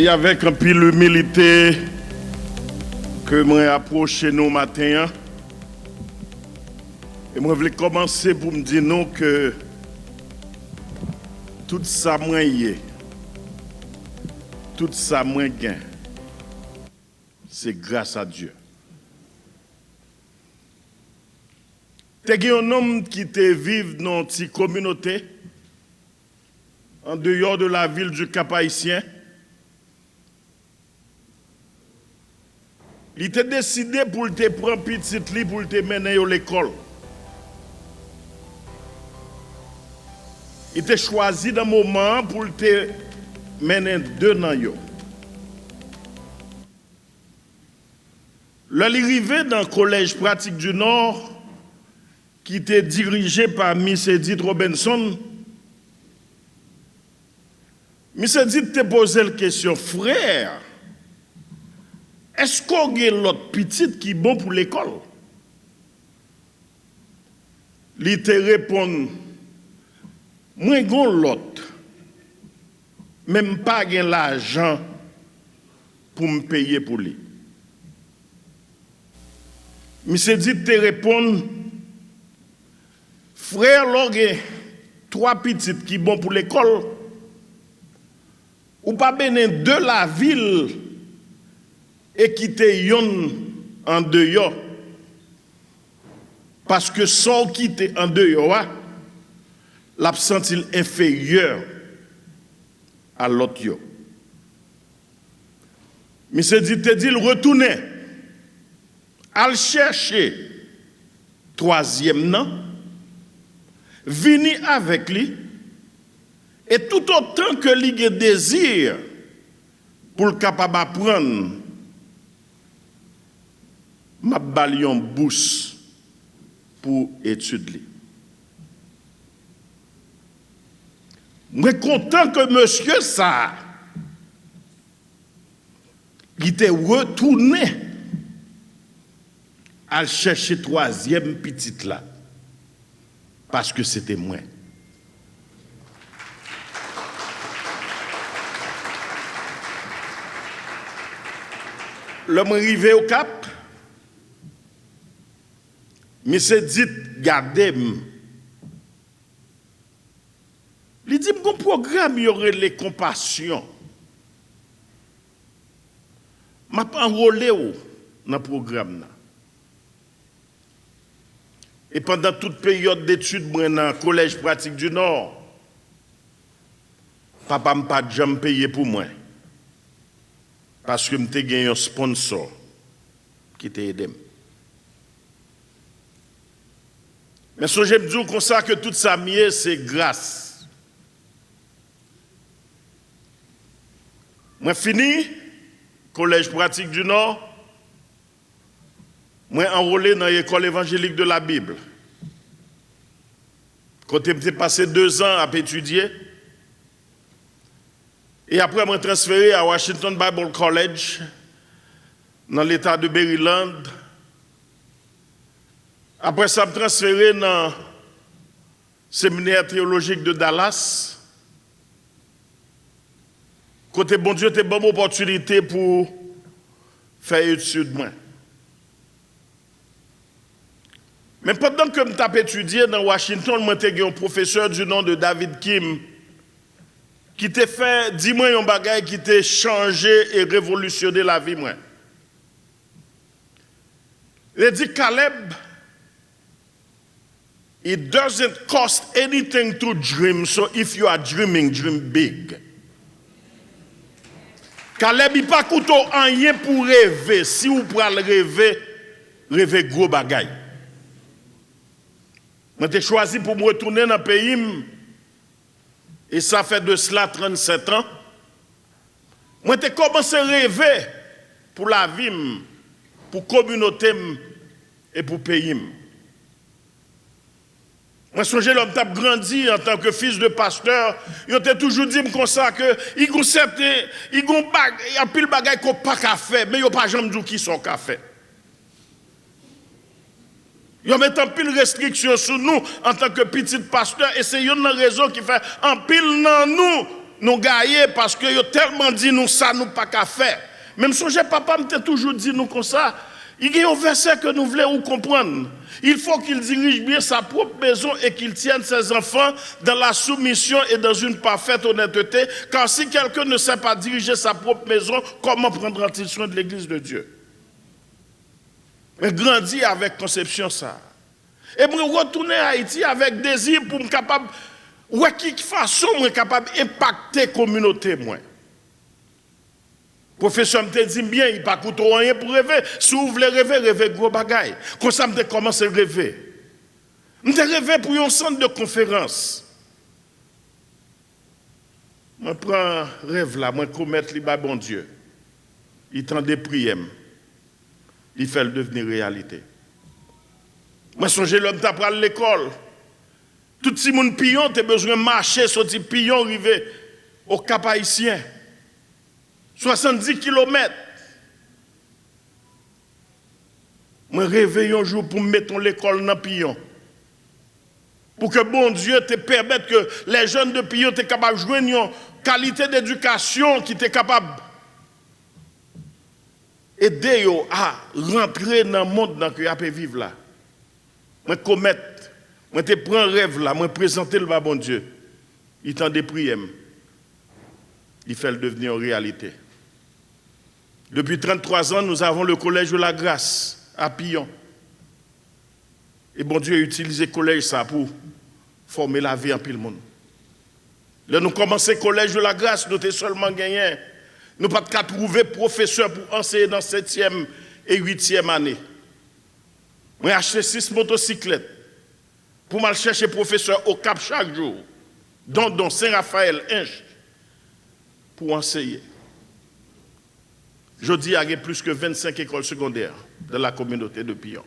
C'est avec un peu d'humilité que moi approche nous matin. Et moi je voulais commencer pour me dire non que tout ça moi y est. Tout ça moi gain. C'est grâce à Dieu. T'es un homme qui te vive dans une petite communauté en dehors de la ville du Cap-Haïtien. Il t'a décidé pour te prendre petite lit pour te mener à l'école. Il t'a choisi d'un moment pour te mener deux dans yo. L'arrivée dans le collège pratique du Nord, qui était dirigé par Miss Edith Robinson, Miss Edith te posé la question, frère, est-ce qu'on a l'autre petite qui est bon pour l'école? Il te répond, moi j'ai l'autre, même pas l'argent pour me payer pour lui. Miss Edith te répond, frère, l'orgue, trois petites qui sont bons pour l'école, ou pas bénin de la ville et qui te yon en dehors. Parce que sans quitter en dehors, l'absence est inférieur à l'autre. Mais c'est dit, te dit, retourner, à chercher troisième nom, venir avec lui, et tout autant que lui désire pour le capable d'apprendre, ma balion bourse pour étudier. Je suis content que monsieur ça, il était retourné à chercher troisième petite là. Parce que c'était moi. L'homme arrivé au Cap, mais c'est dit, gardez-moi. Il dit, mon programme, il y aurait les compassions. Je vais enrôler dans le programme. Et pendant toute période d'études, moi, dans le collège pratique du Nord, papa m'a pas jamais payé pour moi. Parce que j'ai gagné un sponsor qui t'a aidé. Mais ce que je me dis comme ça, que tout ça, c'est grâce. Moi, fini, collège pratique du Nord, moi, enrôlé dans l'école évangélique de la Bible. Quand j'ai passé 2 ans à étudier, et après, je suis transféré à Washington Bible College, dans l'État de Maryland. Après ça, je suis transféré dans le séminaire théologique de Dallas. Côté bon Dieu, c'était une bonne opportunité pour faire études. Mais pendant que je étudié dans Washington, j'ai un professeur du nom de David Kim qui t'a fait, dis-moi un bagage qui t'a changé et révolutionné la vie. Il a dit, Caleb, it doesn't cost anything to dream, so if you are dreaming, dream big. Caleb, il pas coûte rien pour rêver. Si vous pouvez rêver, rêvez gros bagage. J'ai choisi pour me retourner dans le pays, et ça fait de cela 37 ans. J'ai commencé à rêver pour la vie, pour la communauté et pour le pays. Moi, je l'homme qui a grandi en tant que fils de pasteur, il a toujours dit comme ça que il y a pile de bagages qu'on n'a pas qu'à faire, mais il n'y a pas jamais dit qui sont qu'à faire. Il y a mis en pile restrictions sur nous en tant que petit pasteur, et c'est une raison qui fait en pile dans nous nous gagnons parce que yo tellement dit nous ça nous pas qu'à faire. Même songe papa m'a toujours dit nous comme ça. Il y a un verset que nous voulons comprendre. Il faut qu'il dirige bien sa propre maison et qu'il tienne ses enfants dans la soumission et dans une parfaite honnêteté. Car si quelqu'un ne sait pas diriger sa propre maison, comment prendra-t-il soin de l'église de Dieu? Mais grandir avec conception ça. Et moi retourner à Haïti avec désir pour me capable ouais qui façon moi capable impacter communauté moi. Professeur me dit bien, il pas coûte rien pour rêver. Si vous voulez rêver, rêvez gros bagaille. Comme ça me commence à rêver. Je rêvé pour un centre de conférence. Je prends rêve là, je commettre le bon Dieu. Il tend des prières. Il fait le devenir réalité. Moi, songe l'homme t'a pris à l'école. Tout si moun pillon, tu as besoin de marcher, sortir pillon, arriver au Cap Haïtien. 70 km. Moi, réveille un jour pour mettre l'école dans pillon. Pour que bon Dieu te permette que les jeunes de pillon soient capables de jouer une qualité d'éducation qui est capable d'aider à rentrer dans le monde dans lequel ils peuvent vivre là. Moi, commettre, moi, te prends rêve là, moi, présenter le bon Dieu. Il t'en déprie, il fait le devenir en réalité. Depuis 33 ans, nous avons le collège de la grâce à Pillon. Et bon Dieu a utilisé le collège ça pour former la vie en pile monde. Là, nous commençons le collège de la grâce, nous avons seulement gagné. Nous n'avons pas trouver professeur pour enseigner dans 7e et 8e année. J'ai acheté 6 motocyclettes pour m'aller chercher professeur au Cap chaque jour, dont Saint-Raphaël, Inch, pour enseigner. Je dis qu'il y a plus que 25 écoles secondaires dans la communauté de Pillon.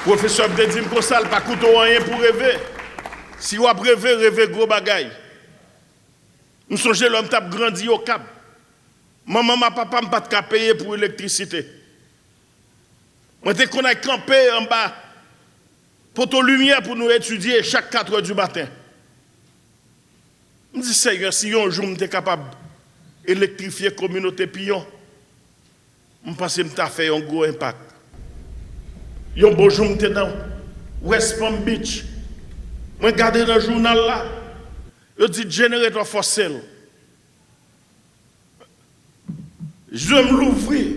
Professeur Abdedim Kosal, pas coûte rien pour rêver. Si vous avez rêvé, rêvez gros bagaille. Nous songeons l'homme tape grandi au Cap. Maman, papa, ne pas de payer pour l'électricité. Moi, je qu'on a campé en bas pour ton lumière pour nous étudier chaque 4 heures du matin. Je dis, Seigneur, si un jour je suis capable d'électrifier la communauté Pillon, je pense que je fait un gros impact. Un beau jour, je suis dans West Palm Beach. Je regarde dans le journal là. Je dis, générateur fossile. Je vais me l'ouvrir.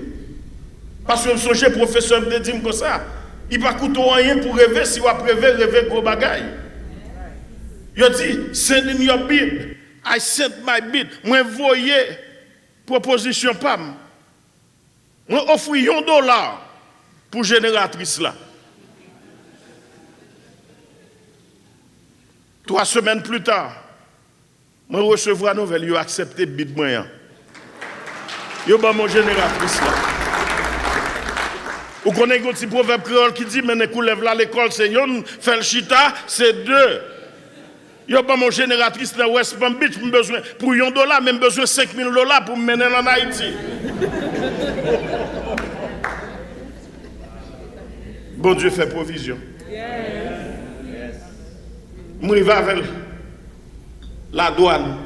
Parce que je suis professeur me dit comme ça. Il ne va coûter rien pour rêver si vous rêver gros bagaille. Je dis, send in your bid. I sent my bid. Moi, voyez proposition PAM. Moi, offre $1 pour génératrice là. 3 semaines plus tard, je recevrai une nouvelle, je accepte le bid moyen. Je vais mon génératrice là. Vous connaissez un petit proverbe créole qui dit, mais ne coulève là l'école, c'est yon, fait le chita, c'est 2. Je vais mon génératrice dans West Palm Beach, pour $1, même besoin de $5,000 pour me mener en Haïti. Bon Dieu fait provision. Moi, je vais avec la douane.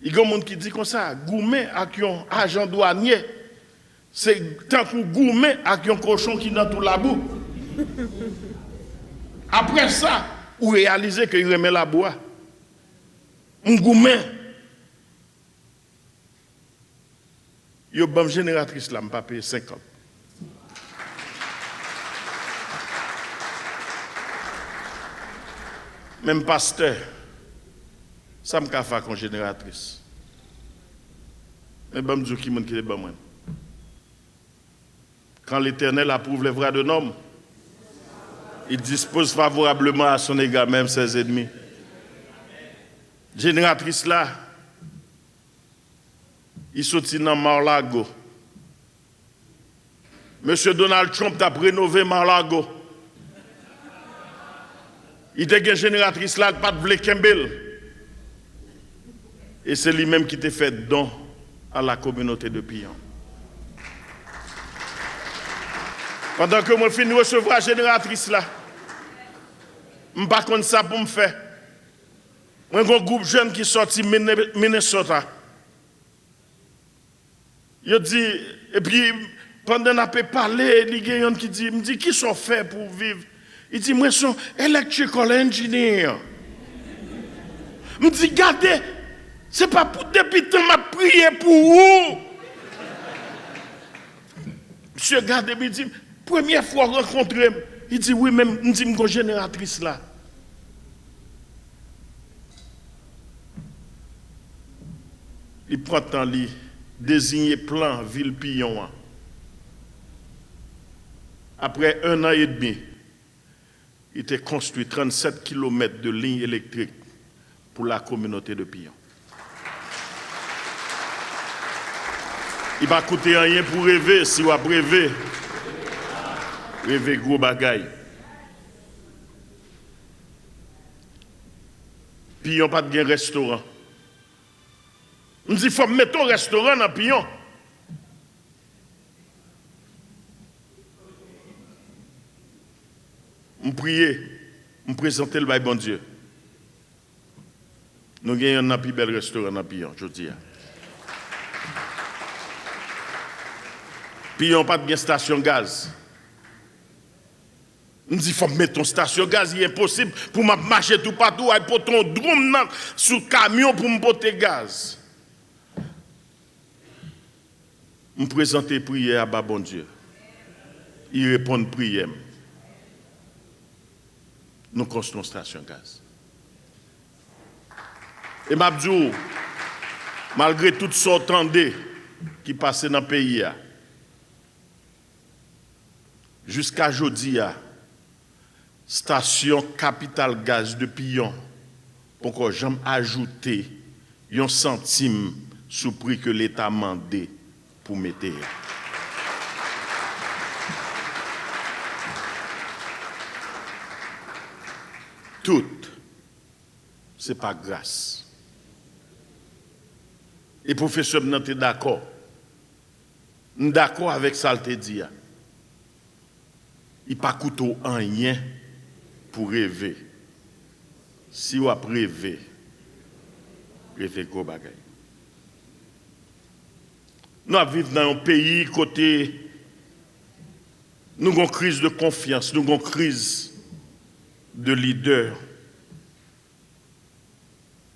Il y a des gens qui disent comme ça, gourmet avec un agent douanier, c'est tant que gourmet avec un cochon qui est dans tout la boue. Après ça, vous réalisez qu'il remet la boue. Un gourmet. Il y a une bonne génératrice là, je ne pas payer 50. Même pasteur, ça me fait comme génératrice. Mais je dis qui est bon. Quand l'Éternel approuve les voies d'un homme, il dispose favorablement à son égard, même ses ennemis. Génératrice là, il sortit dans Mar-Lago. Monsieur Donald Trump a rénové Mar-Lago. Il était une génératrice là, pas de Kembel. Et c'est lui-même qui t'a fait don à la communauté de Pillon. Pendant que moi finis de recevoir la génératrice là, Je ne sais pas ça pour me faire. Moi, j'ai un groupe jeune qui sorti Minnesota. Il dit, et puis, pendant qu'on a parlé, il y a un qui dit, me dit, qui sont faits pour vivre? Il dit, moi, je suis electrical engineer. Me dit, regardez, c'est pas pour depuis temps m'a prié pour vous. Monsieur regardez, il dit, première fois rencontré, il dit, oui, même, il dit, une génératrice là. Il prend temps, il désigne plan ville Pillon. Après 1 an et demi, il a construit 37 km de lignes électriques pour la communauté de Pillon. Il va coûter rien pour rêver, si vous rêvez. Rêver gros bagaille. Pillon pas de restaurant. On dit qu'il faut mettre un restaurant dans Pillon. On prie, on présente le bail bon Dieu. Nous avons un plus bel restaurant dans Pillon, je dis. Pillon pas de station gaz. On dit qu'il faut mettre une station gaz, il est impossible pour marcher tout partout, et pour ton drum sur le camion pour me porter gaz. Je me présente prière à bas bon Dieu. Il répond prière. Nous construisons une station gaz. Et Mabdou, malgré tout ce entendé qui passait dans le pays, jusqu'à aujourd'hui, station Capital Gaz de Pillon, pour que j'aime ajouter un centime sous prix que l'État a demandé pour mettre. Tout, ce n'est pas grâce. Et professeur, nous sommes d'accord. Nous sommes d'accord avec ça, il te dit. Il n'y a pas coûté rien pour rêver. Si vous rêvez, rêvez gros bagaille. Nous vivons dans un pays côté, nous avons une crise de confiance, nous avons une crise de leader.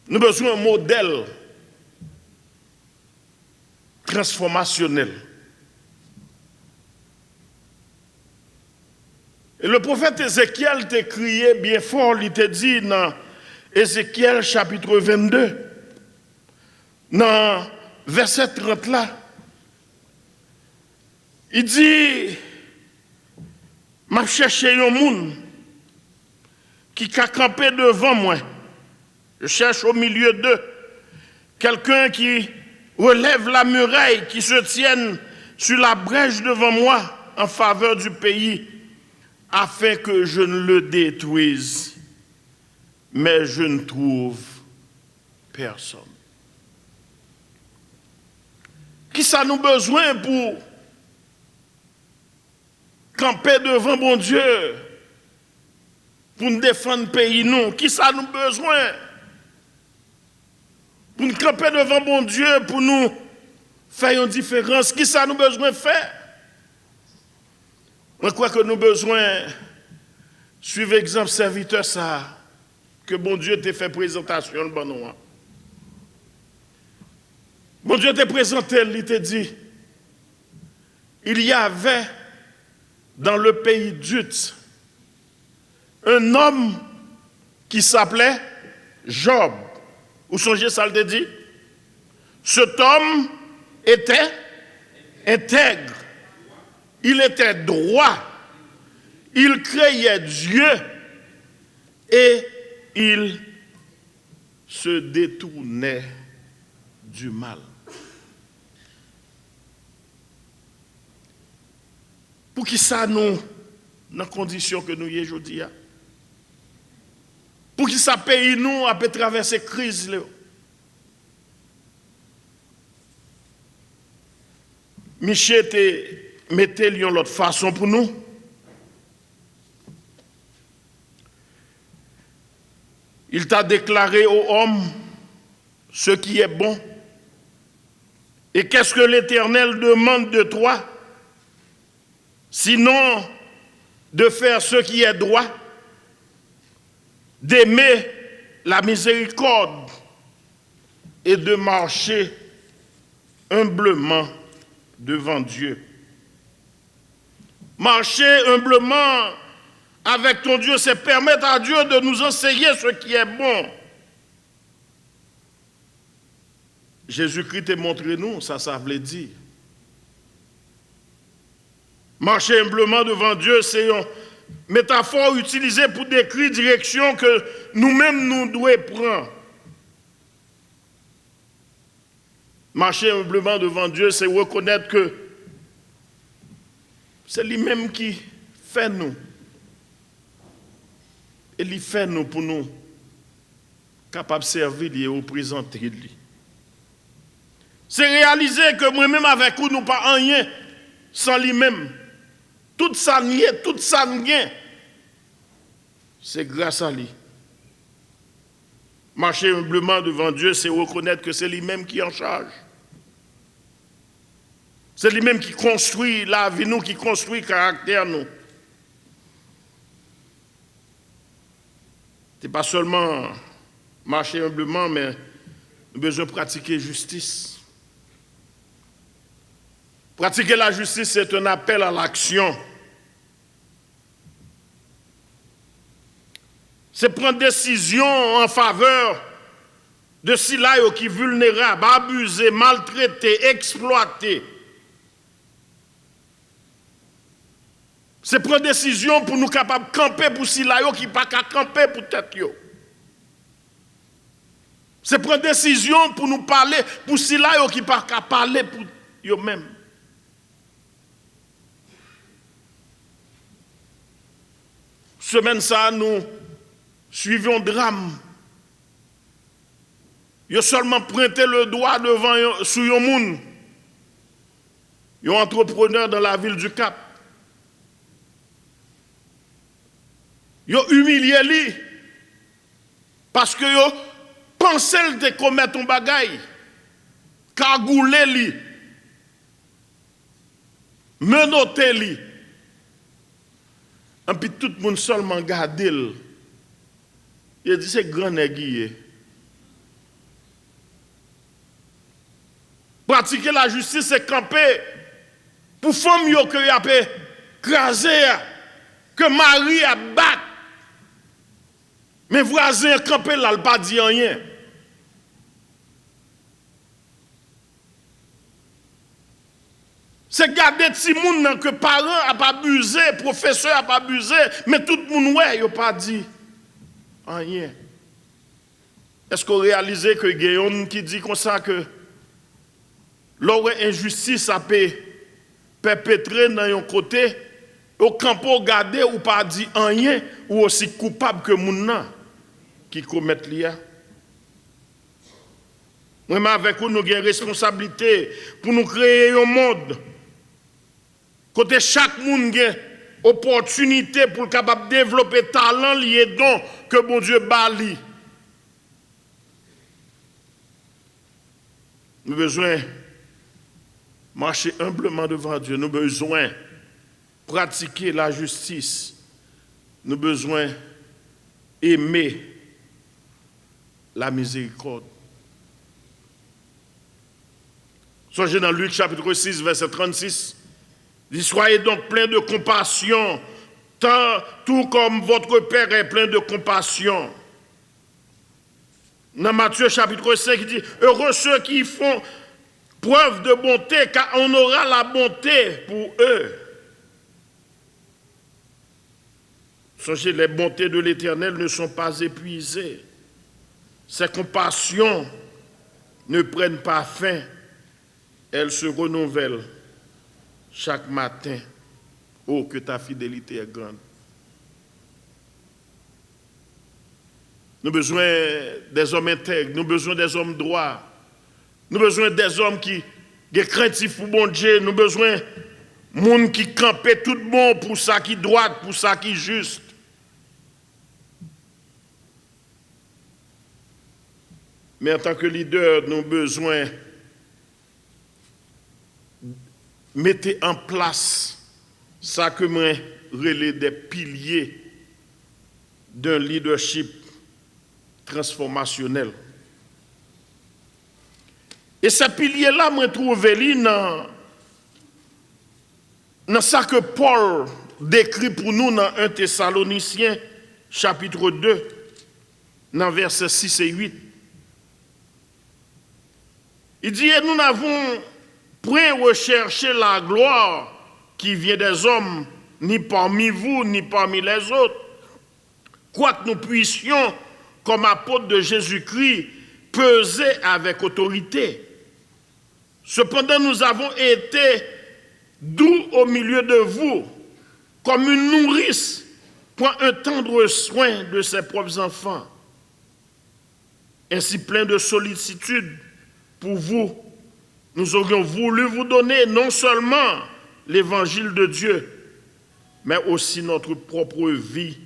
Nous avons besoin d'un modèle transformationnel. Et le prophète Ézéchiel t'a crié bien fort, il t'a dit dans Ézéchiel chapitre 22, dans verset 30 là, il dit, m'a cherché un monde qui a campé devant moi. Je cherche au milieu d'eux quelqu'un qui relève la muraille, qui se tienne sur la brèche devant moi en faveur du pays, afin que je ne le détruise. Mais je ne trouve personne. Qui ça nous besoin pour camper devant bon Dieu, pour nous défendre le pays, nous? Qui ça nous besoin pour nous camper devant bon Dieu, pour nous faire une différence? Qui ça nous besoin de faire? Je crois que nous besoin suivre l'exemple serviteur ça, que bon Dieu t'a fait présentation de nous. Bon Dieu t'a présenté, il t'a dit, il y avait dans le pays d'Ut un homme qui s'appelait Job. Vous songez ça, il t'a dit? Cet homme était intègre. Il était droit, il craignait Dieu et il se détournait du mal. Pour qui ça nous, dans les conditions que nous y sommes aujourd'hui? Pour qui ça pays nous a pu traverser la crise? Michel mettez l'autre façon pour nous. t'a déclaré aux hommes ce qui est bon. Et qu'est-ce que l'Éternel demande de toi? Sinon de faire ce qui est droit, d'aimer la miséricorde et de marcher humblement devant Dieu. Marcher humblement avec ton Dieu, c'est permettre à Dieu de nous enseigner ce qui est bon. Jésus-Christ t'a montré nous, ça veut dire. Marcher humblement devant Dieu, c'est une métaphore utilisée pour décrire la direction que nous-mêmes nous devons prendre. Marcher humblement devant Dieu, c'est reconnaître que c'est lui-même qui fait nous. Et il fait nous pour nous capables de servir et représenter lui. C'est réaliser que moi-même avec vous, nous pas rien sans lui-même. Tout ça n'y est, tout ça n'y est. C'est grâce à lui. Marcher humblement devant Dieu, c'est reconnaître que c'est lui-même qui est en charge. C'est lui-même qui construit la vie, nous, qui construit le caractère, nous. Ce n'est pas seulement marcher humblement, mais nous avons besoin de pratiquer justice. Pratiquer la justice, c'est un appel à l'action. C'est prendre décision en faveur de ceux qui sont vulnérables, abusés, maltraités, exploités. C'est prendre décision pour nous capables de camper pour ceux qui ne pas camper pour tête. C'est prendre décision pour nous parler pour ceux qui ne pas parler pour eux-mêmes. Semaine ça, nous suivions drame. Ils ont seulement pointé le doigt devant sur un monde. Ils sont entrepreneurs dans la ville du Cap. Ils ont humilié lui parce que ils pensaient de commettre un bagaille, cagoulé lui, menotté lui. Et puis tout le monde seulement gardé. Il a dit c'est grand nègre. Pratiquer la justice, c'est camper pour femmes que y a crasé, que mari a battu. Mais voisin camper là, il pas dit rien. C'est garder petit monde que parents a pas abusé, professeur a pas abusé, mais tout le monde ouais, il pas dit rien. Est-ce qu'on réalise que Guéon qui dit comme ça que l'injustice a perpétré dans un côté, au campo garder ou pas dit rien, ou aussi coupable que moun qui commettent l'IA. Même avec nous, nous avons une responsabilité pour nous créer un monde. Côté chaque monde a une opportunité pour capable développer talent lié don que bon Dieu bali. Nous avons besoin de marcher humblement devant Dieu. Nous avons besoin de pratiquer la justice. Nous avons besoin d'aimer la miséricorde. Songez dans Luc chapitre 6, verset 36. Il dit, soyez donc pleins de compassion, tout comme votre Père est plein de compassion. Dans Matthieu chapitre 5, il dit, heureux ceux qui font preuve de bonté, car on aura la bonté pour eux. Songez, les bontés de l'Éternel ne sont pas épuisées. Ses compassions ne prennent pas fin. Elles se renouvellent chaque matin. Oh, que ta fidélité est grande. Nous avons besoin des hommes intègres, nous avons besoin des hommes droits, nous avons besoin des hommes qui sont craintifs pour bon Dieu, nous avons besoin de gens qui campent tout bon pour ça qui est droit, pour ça qui est juste. Mais en tant que leader, nous avons besoin de mettre en place ça que moi relais des piliers d'un leadership transformationnel. Et ces piliers-là, je trouve dans ça que Paul décrit pour nous dans 1 Thessaloniciens, chapitre 2, dans versets 6 et 8. Il dit, et nous n'avons point recherché la gloire qui vient des hommes, ni parmi vous, ni parmi les autres. Quoique nous puissions, comme apôtres de Jésus-Christ, peser avec autorité. Cependant, nous avons été doux au milieu de vous, comme une nourrice prend un tendre soin de ses propres enfants. Ainsi plein de sollicitude pour vous, nous aurions voulu vous donner non seulement l'évangile de Dieu, mais aussi notre propre vie,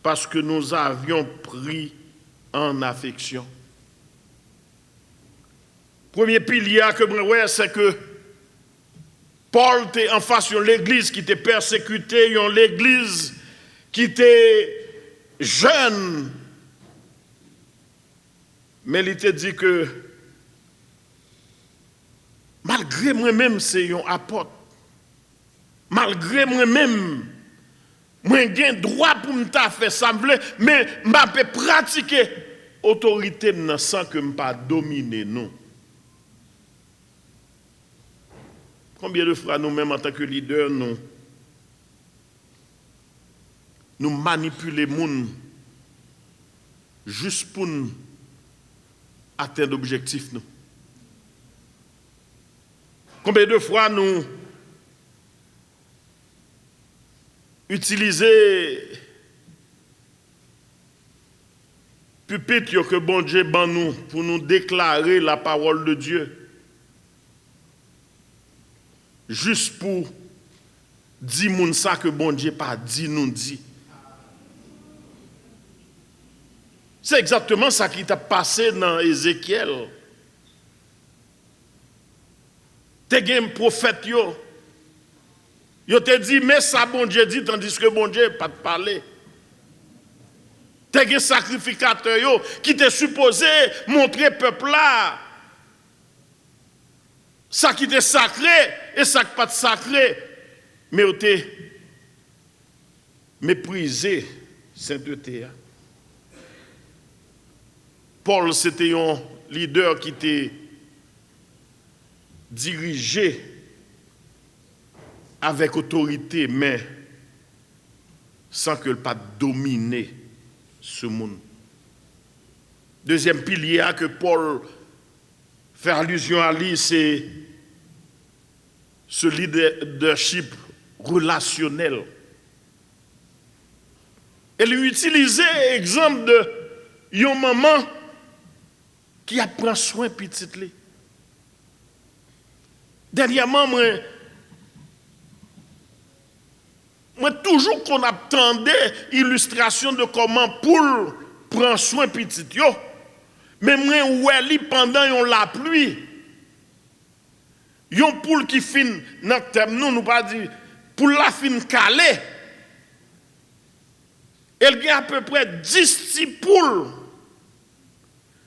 parce que nous avions pris en affection. Premier pilier que je vois, c'est que Paul était en face de l'église qui était persécutée, l'église qui était jeune. Mais il était dit que malgré moi-même, c'est un apôtre. Malgré moi-même, moi j'ai droit pour me faire ça, mais je peux pratiquer l'autorité sans que je ne pas dominer non. Combien de fois nous-mêmes en tant que leaders, nous manipulons les gens juste pour nous atteindre l'objectif. Combien de fois nous utilisons pupitre que bon Dieu ban nous pour nous déclarer la parole de Dieu. Juste pour dire moun ça que bon Dieu pas dit nous dit. C'est exactement ça qui t'a passé dans Ézéchiel. T'es un prophète yo te dit mais ça bon Dieu dit tandis que bon Dieu pas te parler. T'es un sacrificateur yo qui t'est supposé montrer peuple là ça qui était sacré et ça qui pas sacré, mais vous avez méprisé sainteté. Paul, c'était un leader qui était dirigé avec autorité, mais sans que pas dominer ce monde. Deuxième pilier que Paul fait allusion à lui, c'est ce leadership relationnel. Elle utilisait l'exemple de une maman qui a pris soin de petite. Dernièrement, moi toujours qu'on attendait illustration de comment poule prend soin de petite. Mais moi, oueli pendant la pluie. Yon poule qui fin dans le thème, nous pas dit, pour la fin calée. Elle a à peu près 10 poules.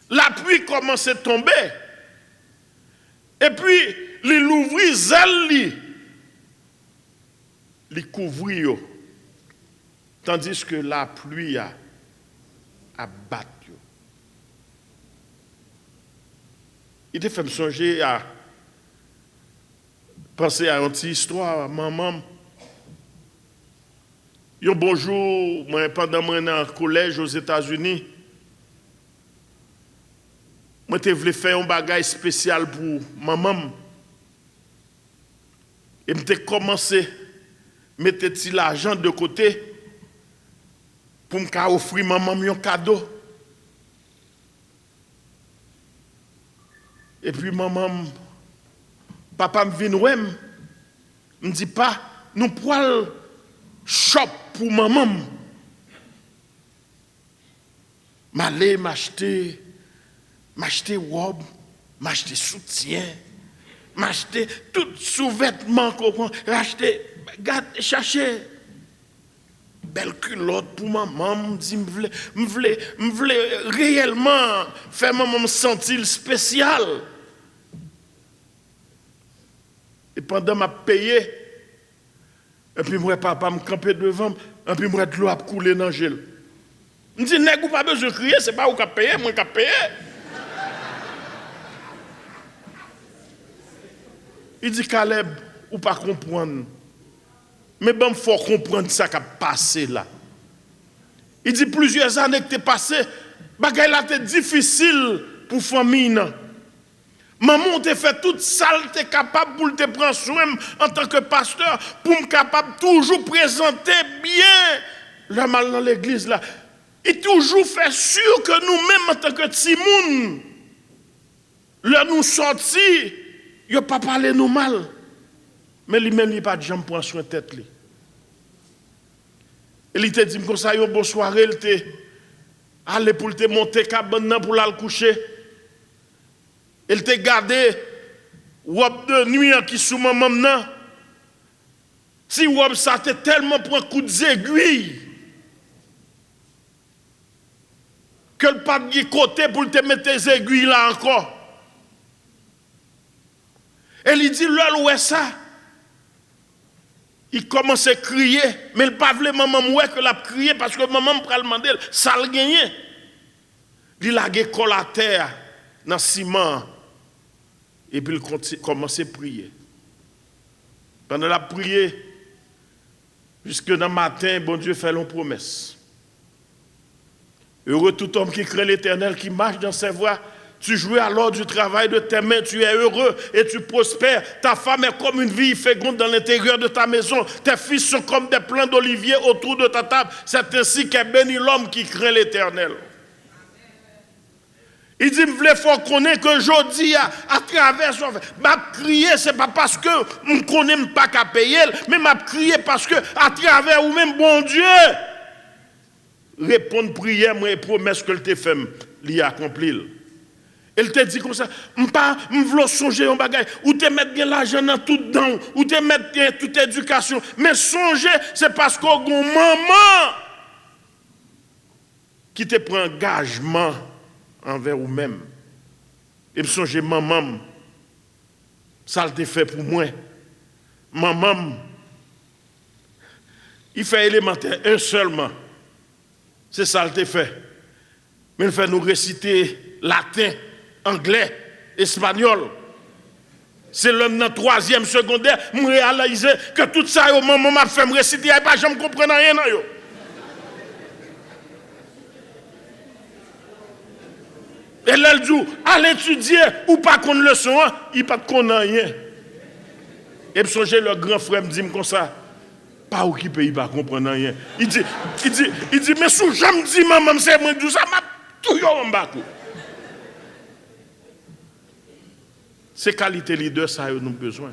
La pluie commence à tomber. Et puis, il ouvrit zèle, il couvrit. Tandis que la pluie a battu. Il te fait me songer à penser à une petite histoire, maman. Un bonjour, pendant que j'étais au collège aux États-Unis, je voulais faire un bagage spécial pour maman. Et je commencé à mettre l'argent de côté pour me offrir maman un cadeau. Et puis maman, papa me vient me dit pas, nous pouvons shop pour maman. M'aller m'acheter m'acheter robe, m'acheter soutien, m'acheter tout sous-vêtement qu'on acheter, chercher belle culotte pour maman, me dit me voulais réellement faire maman me sentir spécial. Et pendant m'a payé, et puis moi papa me camper devant, et puis moi de l'eau a coulé dans le gel. Me dit nèg ou pas besoin de crier, c'est pas ou qui payer, moi qui payer. Il dit Caleb, ou pas comprendre. Mais bon, il faut comprendre ça qui a passé là. Il dit plusieurs années que tu es passé, bagay là c'est difficile pour famille. Maman t'a fait toute ça, tu es capable pour te prendre soin en tant que pasteur, pour me capable toujours présenter bien le mal dans l'église là. Il toujours fait sûr que nous-mêmes en tant que Timoun, là nous sortis, il n'a pas parlé nous mal. Mais lui-même, il n'a pas de jambe pour soin de tête. Et il t'a dit comme ça, une bonne soirée, il t'a allé pour te monter cabane pour aller coucher. Il t'a gardé robe de nuit qui sous maman. Si robe ça t'a tellement pour un coup d'aiguille que le pas de côté pour te mettre tes aiguilles là encore. Et il dit, là, où est ça? Il commence à crier, mais il ne pas voulait maman mouer que l'a crié parce que maman me demander ça le gagné. Il a collé à terre dans le ciment et puis il commence à prier. Pendant la prière, jusque dans le matin, bon Dieu fait une promesse. Heureux tout homme qui craint l'Éternel, qui marche dans ses voies. Tu jouis alors du travail de tes mains, tu es heureux et tu prospères. Ta femme est comme une vigne féconde dans l'intérieur de ta maison. Tes fils sont comme des plants d'olivier autour de ta table. C'est ainsi qu'est béni l'homme qui craint l'Éternel. Il dit, il faut connaître que je dis à travers son fait. Ma crier, ce n'est pas parce que je ne connais pas qu'à payer, mais ma crier parce que à travers vous-même, bon Dieu, répondre prière, moi, et promesse que te fait, l'y accomplir. Elle te dit comme ça, je ne veux pas songer un bagage, ou te mettre bien l'argent dans tout dedans, ou te mettre bien toute éducation. Mais songer, c'est parce qu'on a une maman qui te prend engagement envers vous-même. Et me songer, maman, ça te fait pour moi. Maman, il fait élémentaire, un seulement. C'est ça le fait. Mais il fait nous réciter latin, anglais, espagnol. C'est l'homme dans le 3e secondaire, je réalise que tout ça, au moment où je fais me réciter, je ne comprends rien. Et là, il dit, allez étudier ou pas qu'on le leçon, il ne pas qu'on rien. Et puis, le grand frère me dit comme ça, pas où qui peut il pas comprendre rien. Il dit, mais si je me dis, maman, c'est moi, tout ça, m'a tout en bas. Ces qualités leader, ça, nous avons besoin.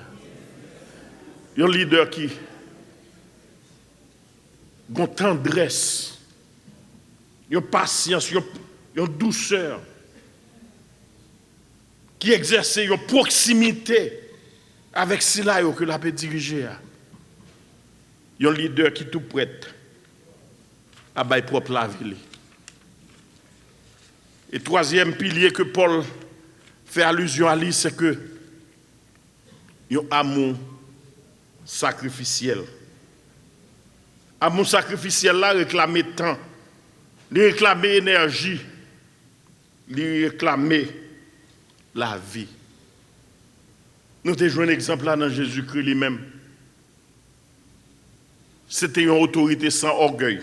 Il y a un leader qui a une tendresse, une patience, une douceur, qui exerce une proximité avec cela que l'on peut diriger. Il y a un leader qui est tout prêt à bailler propre la vie. Et troisième pilier que Paul fait allusion à lui, c'est que il y a un amour sacrificiel. Amour sacrificiel là réclame temps, il réclame énergie, il réclame la vie. Nous avons joué un exemple là dans Jésus-Christ lui-même. C'était une autorité sans orgueil,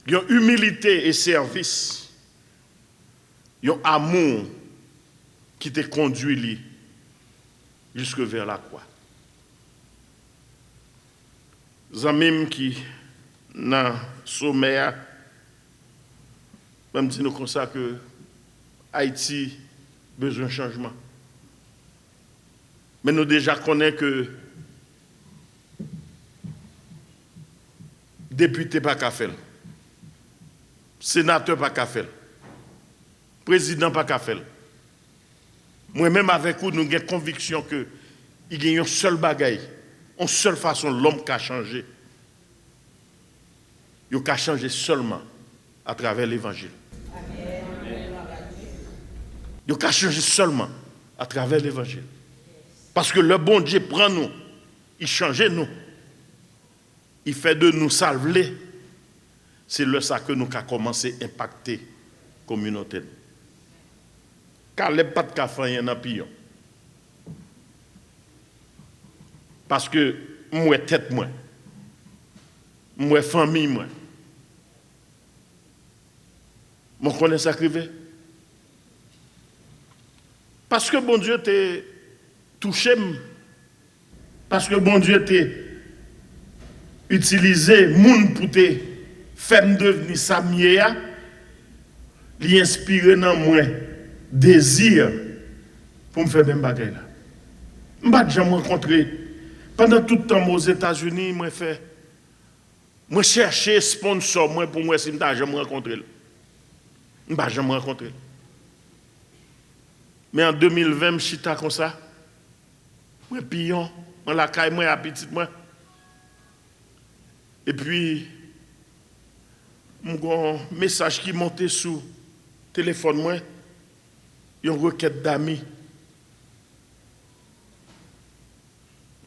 une humilité et service, un amour qui te conduit jusque vers la croix. Zamim qui dans le sommet, même dit nous comme ça que Haïti a besoin de changement. Mais nous déjà connaissons que député pas qu'à faire, sénateur pas qu'à faire, président pas qu'à faire. Moi-même avec vous, nous avons conviction que il y a une seule bagaille, une seule façon l'homme qui a changé. Il a changé seulement à travers l'évangile. Il a changé seulement à travers l'évangile. Parce que le bon Dieu prend nous, il change nous. Il fait de nous salver. C'est le ça que nous avons commencé à impacter la communauté. Car les pas de café, il y en a pillon. Parce que moi, tête, moi, famille, moi connais ça crivé. Parce que bon Dieu t'a touché, parce que bon Dieu t'a utilisé moun pour te faire devenir sa mieux, lui inspirer dans moi désir pour me faire des bagages là. Je jamais rencontré pendant tout le temps aux États-Unis, moi chercher sponsor moi pour moi si je jamais rencontré. Je jamais rencontré. Mais en 2020, je suis comme ça. Moi pillon, moi la caille moi à petit moi. Et puis mon message qui montait sous téléphone moi, une requête d'amis.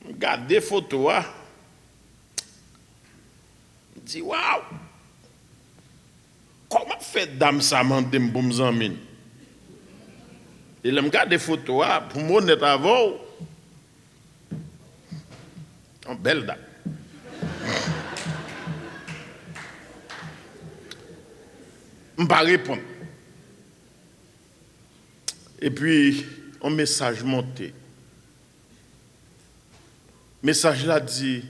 Regarde des photos, hein. Je dis waouh! Comment fait dame ça mandem pour me emmener? Et là, je regarde des photos, hein, pour moi, net avant. Une belle dame. Je ne vais pas répondre. Et puis, un message monté. Le message là dit,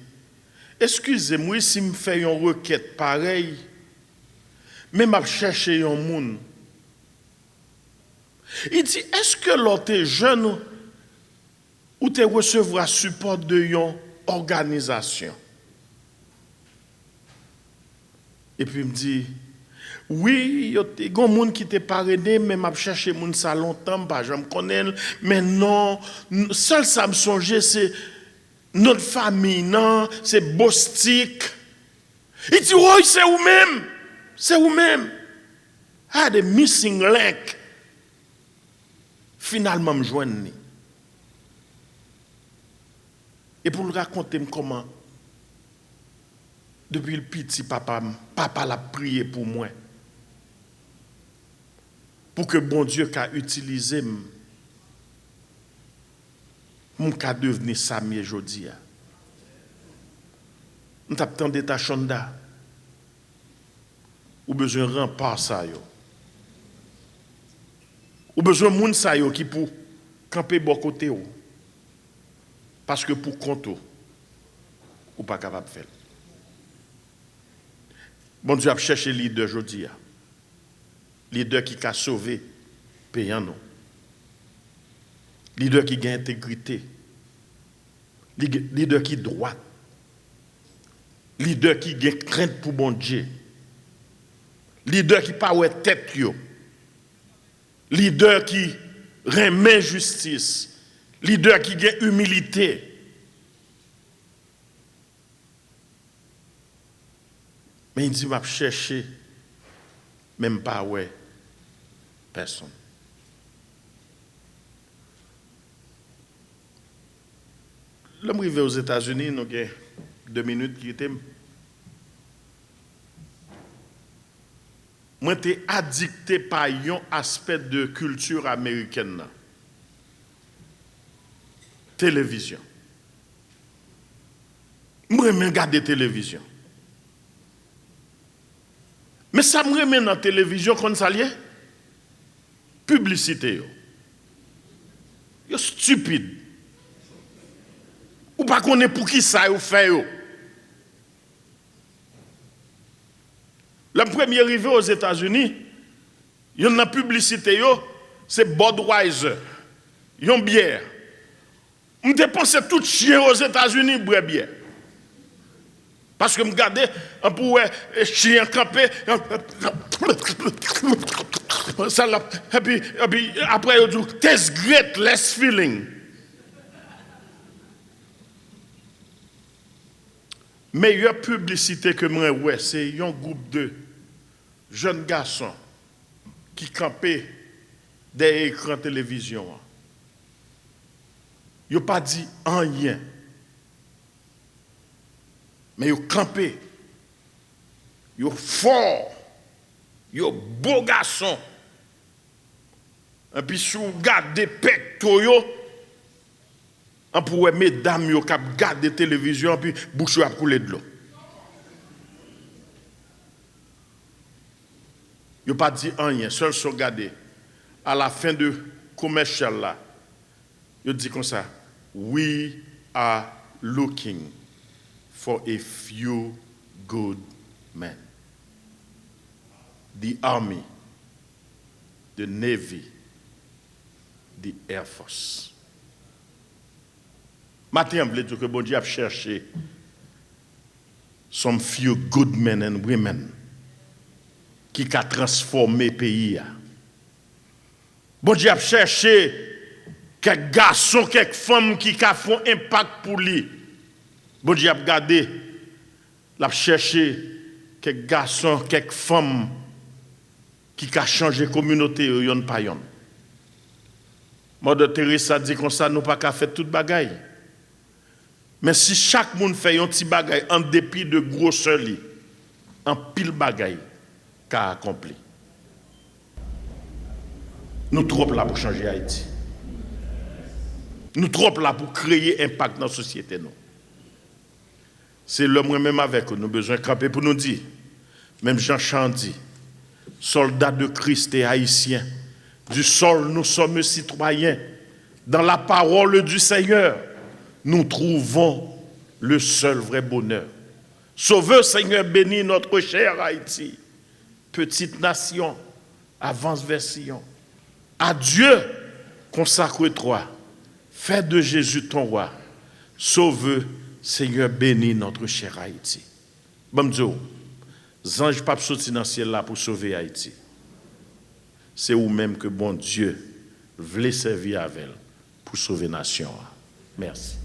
excusez-moi si je fais une requête pareille, mais je cherche un monde. Il dit, est-ce que l'autre est jeune ou tu recevras support de une organisation? Et puis il me dit, oui, il y a des gens qui t'ont parrainé, mais je cherche ça longtemps, je me connais, mais non, seul ça me songe, c'est notre famille, non, c'est Bostik. Il dit, oui, c'est vous-même, c'est vous-même. Ah, des missing link. Finalement, je me joigne. Et pour le raconter comment, depuis le petit, papa l'a prié pour moi. Pour que bon Dieu qu'a utilisé mon cas devenir Samie aujourd'hui. Nous avons des tachonda. Ou besoin de rempart ça yo. Ou besoin de moun sa yo qui pour camper bon côté ou. Parce que pour compte ou pas capable de faire. Bon Dieu a cherché leader aujourd'hui. Leader qui a sauvé payant nous. Leader qui a intégrité. Leader qui droit. Leader qui a crainte pour bon Dieu. Leader qui pas ouais tête yo. Leader qui remet justice. Leader qui a humilité. Mais il dit m'a chercher même pas ouais personne. L'homme arrivé aux États-Unis, nous avons 2 minutes qui étaient. Moi, j'étais addicté par un aspect de culture américaine. Télévision. Moi, je regarde la télévision. Mais ça me remet dans la télévision quand ça y est. Publicité. Yo stupide. Ou pas qu'on est pour qui ça ou fait yo. Le premier arrivé aux États-Unis, il y a une publicité, c'est Budweiser. Il y a une bière. On dépense tout chien aux États-Unis pour bière. Parce que me garder, on pourrait chien camper, ça là, et puis après, on dit, there's great less feeling. Meilleure publicité que moi, ouais, c'est un groupe de jeunes garçons qui campaient des écrans de télévision. Ils n'ont pas dit rien. Mais ils ont campé. Ils sont forts. Ils sont beaux garçons. Et puis, si vous regardez pectoraux, on pourrait mesdames qui regardent la télévision, puis bouche à couler de l'eau. Ils n'ont pas dit rien, seul se regarder. À la fin de commercial là, ils dit comme ça, we are looking for a few good men. The Army, the Navy, the Air Force. Maintenant, je veux dire que bon Dieu a cherché some few good men and women qui a transformé le pays. Bon Dieu a cherché quelques garçons, quelques femmes qui ont fait un impact pour lui. Bon Dieu a regardé, il a cherché quelques garçons, quelques femmes qui ont changé la communauté, yon pa yon. Mère Teresa dit comme ça, nous pas qu'à faire toute bagaille. Mais si chaque monde fait un petit bagaille en dépit de grosseur, en pile bagaille qu'a accompli. Nous trop là pour changer Haïti. Nous trop là pour créer impact dans la société. C'est le moi-même avec nous. Nous avons besoin de camper pour nous dire, même Jean Chant dit, soldats de Christ et haïtiens, du sol nous sommes citoyens. Dans la parole du Seigneur, nous trouvons le seul vrai bonheur. Sauveur Seigneur, bénis notre cher Haïti, petite nation, avance vers Sion. À Dieu, consacre-toi, fais de Jésus ton roi. Sauveur Seigneur, bénis notre cher Haïti. Bon Dieu, anges pas sorti dans le ciel là pour sauver Haïti. C'est vous-même que bon Dieu voulait servir avec elle pour sauver la nation. Merci.